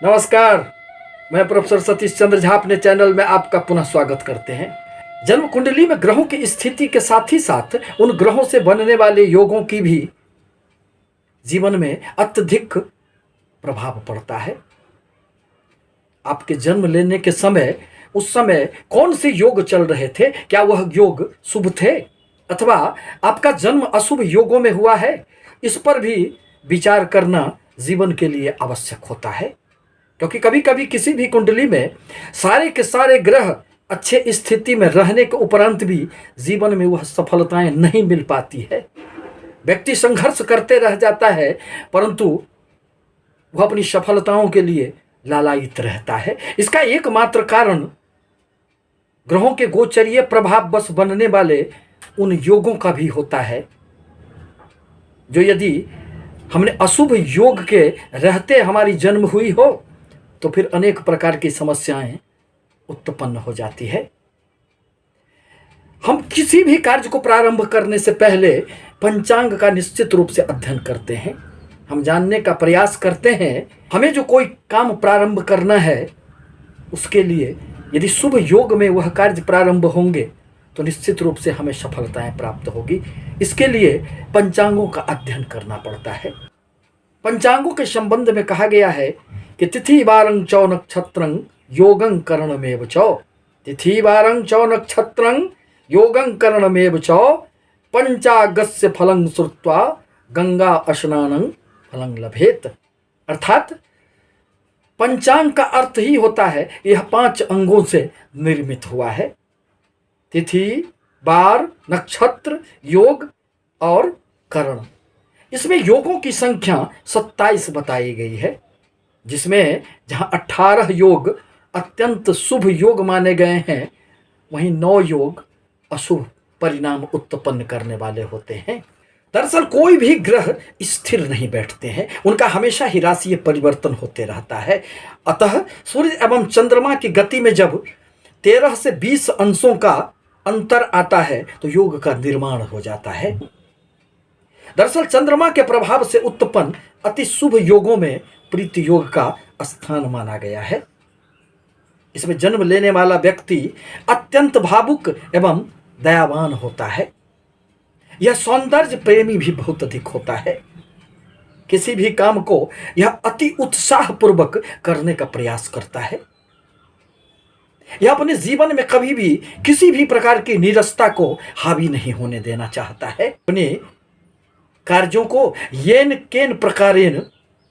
नमस्कार। मैं प्रोफेसर सतीश चंद्र झा अपने चैनल में आपका पुनः स्वागत करते हैं। जन्म कुंडली में ग्रहों की स्थिति के साथ ही साथ उन ग्रहों से बनने वाले योगों की भी जीवन में अत्यधिक प्रभाव पड़ता है। आपके जन्म लेने के समय उस समय कौन से योग चल रहे थे, क्या वह योग शुभ थे अथवा आपका जन्म अशुभ योगों में हुआ है, इस पर भी विचार करना जीवन के लिए आवश्यक होता है। क्योंकि कभी कभी किसी भी कुंडली में सारे के सारे ग्रह अच्छे स्थिति में रहने के उपरांत भी जीवन में वह सफलताएं नहीं मिल पाती है। व्यक्ति संघर्ष करते रह जाता है, परंतु वह अपनी सफलताओं के लिए लालायित रहता है। इसका एकमात्र कारण ग्रहों के गोचरीय प्रभाव बस बनने वाले उन योगों का भी होता है, जो यदि हमने अशुभ योग के रहते हमारी जन्म हुई हो तो फिर अनेक प्रकार की समस्याएं उत्पन्न हो जाती है। हम किसी भी कार्य को प्रारंभ करने से पहले पंचांग का निश्चित रूप से अध्ययन करते हैं। हम जानने का प्रयास करते हैं हमें जो कोई काम प्रारंभ करना है, उसके लिए यदि शुभ योग में वह कार्य प्रारंभ होंगे तो निश्चित रूप से हमें सफलताएं प्राप्त होगी। इसके लिए पंचांगों का अध्ययन करना पड़ता है। पंचांगों के संबंध में कहा गया है कि तिथि वारं चौ नक्षत्रं योगं करणमेव चौ, तिथि वारं चौ नक्षत्रं योगं करणमेव चौ, पंचागस्य फलं श्रुत्वा गंगा स्नानं फलं लभेत। अर्थात पंचांग का अर्थ ही होता है यह 5 अंगों से निर्मित हुआ है। तिथि, वार, नक्षत्र, योग और करण। इसमें योगों की संख्या 27 बताई गई है, जिसमें जहां 18 योग अत्यंत शुभ योग माने गए हैं, वहीं 9 योग अशुभ परिणाम उत्पन्न करने वाले होते हैं। दरअसल कोई भी ग्रह स्थिर नहीं बैठते हैं, उनका हमेशा ही राशिय परिवर्तन होते रहता है। अतः सूर्य एवं चंद्रमा की गति में जब 13 से 20 अंशों का अंतर आता है तो योग का निर्माण हो जाता है। दरअसल चंद्रमा के प्रभाव से उत्पन्न अति शुभ योगों में प्रीति योग का स्थान माना गया है। इसमें जन्म लेने वाला व्यक्ति अत्यंत भावुक एवं दयावान होता है। यह सौंदर्य प्रेमी भी बहुत अधिक होता है। किसी भी काम को यह अति उत्साह पूर्वक करने का प्रयास करता है। यह अपने जीवन में कभी भी किसी भी प्रकार की नीरसता को हावी नहीं होने देना चाहता है। अपने कार्यों को येन केन प्रकारेण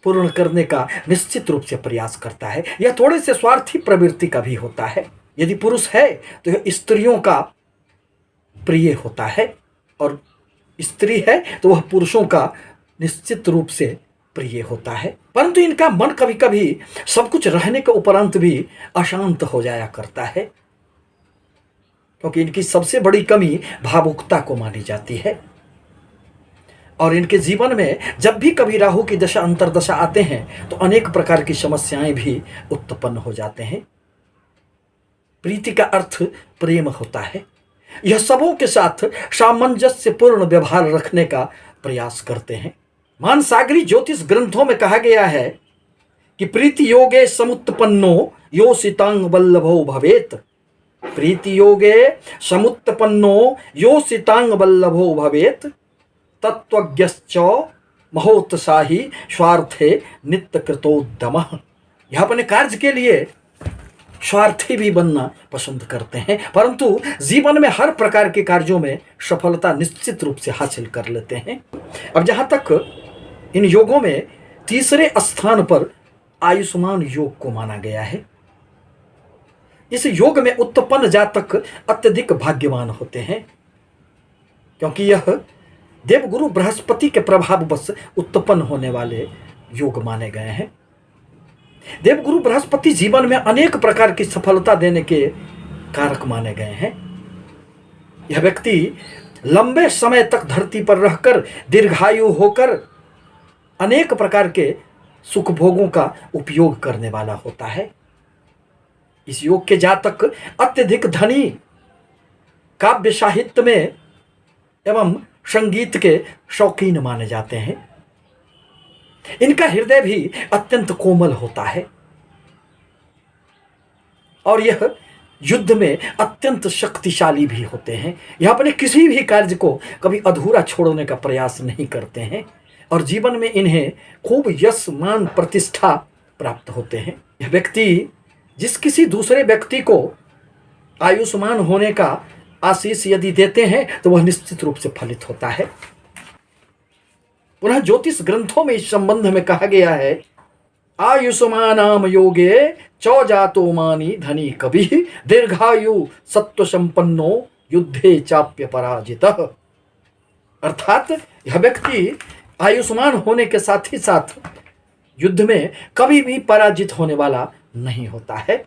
पूर्ण करने का निश्चित रूप से प्रयास करता है। यह थोड़े से स्वार्थी प्रवृत्ति का भी होता है। यदि पुरुष है तो यह स्त्रियों का प्रिय होता है, और स्त्री है तो वह पुरुषों का निश्चित रूप से प्रिय होता है। परंतु इनका मन कभी कभी सब कुछ रहने के उपरांत भी अशांत हो जाया करता है, क्योंकि इनकी सबसे बड़ी कमी भावुकता को मानी जाती है। और इनके जीवन में जब भी कभी राहु की दशा अंतरदशा आते हैं तो अनेक प्रकार की समस्याएं भी उत्पन्न हो जाते हैं। प्रीति का अर्थ प्रेम होता है। यह सबों के साथ सामंजस्य पूर्ण व्यवहार रखने का प्रयास करते हैं। मानसागरी ज्योतिष ग्रंथों में कहा गया है कि प्रीति योगे समुत्पन्नो योषितांग वल्लभो भवेत। प्रीति योगे समुत्पन्नो योषितांग वल्लभो भवेत, तत्वज्ञश्च महोत्साही स्वार्थे नित्य कृतोद्यमः। यह अपने कार्य के लिए स्वार्थी भी बनना पसंद करते हैं, परंतु जीवन में हर प्रकार के कार्यों में सफलता निश्चित रूप से हासिल कर लेते हैं। अब जहां तक इन योगों में तीसरे स्थान पर आयुष्मान योग को माना गया है। इस योग में उत्पन्न जातक अत्यधिक भाग्यवान होते हैं, क्योंकि यह देवगुरु बृहस्पति के प्रभाव बस उत्पन्न होने वाले योग माने गए हैं। देवगुरु बृहस्पति जीवन में अनेक प्रकार की सफलता देने के कारक माने गए हैं। यह व्यक्ति लंबे समय तक धरती पर रहकर दीर्घायु होकर अनेक प्रकार के सुख भोगों का उपयोग करने वाला होता है। इस योग के जातक अत्यधिक धनी, काव्य साहित्य में एवं संगीत के शौकीन माने जाते हैं। इनका हृदय भी अत्यंत कोमल होता है। और यह युद्ध में अत्यंत शक्तिशाली भी होते हैं। यह अपने किसी भी कार्य को कभी अधूरा छोड़ने का प्रयास नहीं करते हैं और जीवन में इन्हें खूब यश मान प्रतिष्ठा प्राप्त होते हैं। यह व्यक्ति जिस किसी दूसरे व्यक्ति को आयुष्मान होने का आशीष यदि देते हैं तो वह निश्चित रूप से फलित होता है। पुनः ज्योतिष ग्रंथों में इस संबंध में कहा गया है, आयुष्मानाम योगे चौ जातो मानी धनी कवि दीर्घायु सत्व संपन्नो युद्धे चाप्य पराजितः। अर्थात यह व्यक्ति आयुष्मान होने के साथ ही साथ युद्ध में कभी भी पराजित होने वाला नहीं होता है।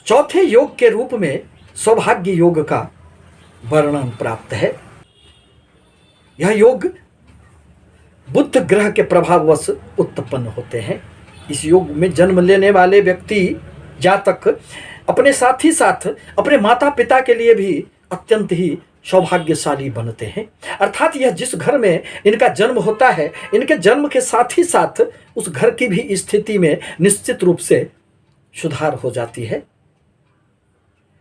चौथे योग के रूप में सौभाग्य योग का वर्णन प्राप्त है। यह योग बुध ग्रह के प्रभाववश उत्पन्न होते हैं। इस योग में जन्म लेने वाले व्यक्ति जातक अपने साथ ही साथ अपने माता पिता के लिए भी अत्यंत ही सौभाग्यशाली बनते हैं। अर्थात यह जिस घर में इनका जन्म होता है, इनके जन्म के साथ ही साथ उस घर की भी स्थिति में निश्चित रूप से सुधार हो जाती है।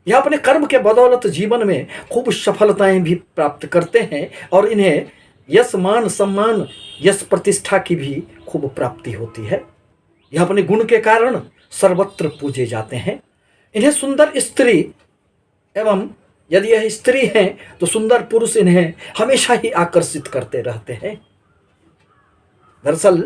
यह अपने कर्म के बदौलत जीवन में खूब सफलताएं भी प्राप्त करते हैं और इन्हें यश मान सम्मान यश प्रतिष्ठा की भी खूब प्राप्ति होती है। यह अपने गुण के कारण सर्वत्र पूजे जाते हैं। इन्हें सुंदर स्त्री एवं यदि यह स्त्री हैं तो सुंदर पुरुष इन्हें हमेशा ही आकर्षित करते रहते हैं। दरअसल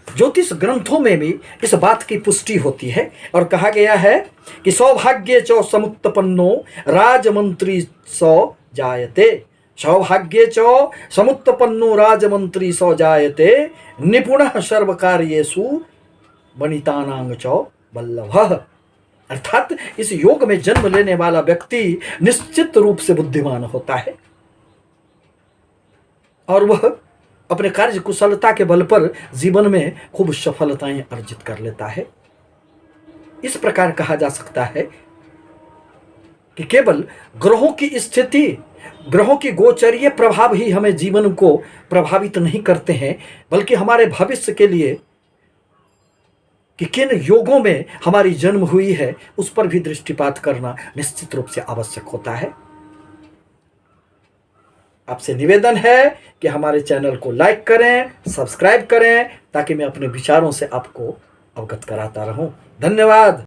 ज्योतिष ग्रंथों में भी इस बात की पुष्टि होती है और कहा गया है कि सौभाग्ये च समुत्पन्नो राजमंत्री सौ जायते। सौभाग्ये च समुत्पन्नो राजमंत्री सौ जायते निपुणः सर्वकार्येषु वनितानां च वल्लभः। अर्थात इस योग में जन्म लेने वाला व्यक्ति निश्चित रूप से बुद्धिमान होता है और वह अपने कार्य कुशलता के बल पर जीवन में खूब सफलताएं अर्जित कर लेता है। इस प्रकार कहा जा सकता है कि केवल ग्रहों की स्थिति, ग्रहों की गोचरीय प्रभाव ही हमें जीवन को प्रभावित नहीं करते हैं, बल्कि हमारे भविष्य के लिए कि किन योगों में हमारी जन्म हुई है उस पर भी दृष्टिपात करना निश्चित रूप से आवश्यक होता है। आपसे निवेदन है कि हमारे चैनल को लाइक करें, सब्सक्राइब करें ताकि मैं अपने विचारों से आपको अवगत कराता रहूं। धन्यवाद।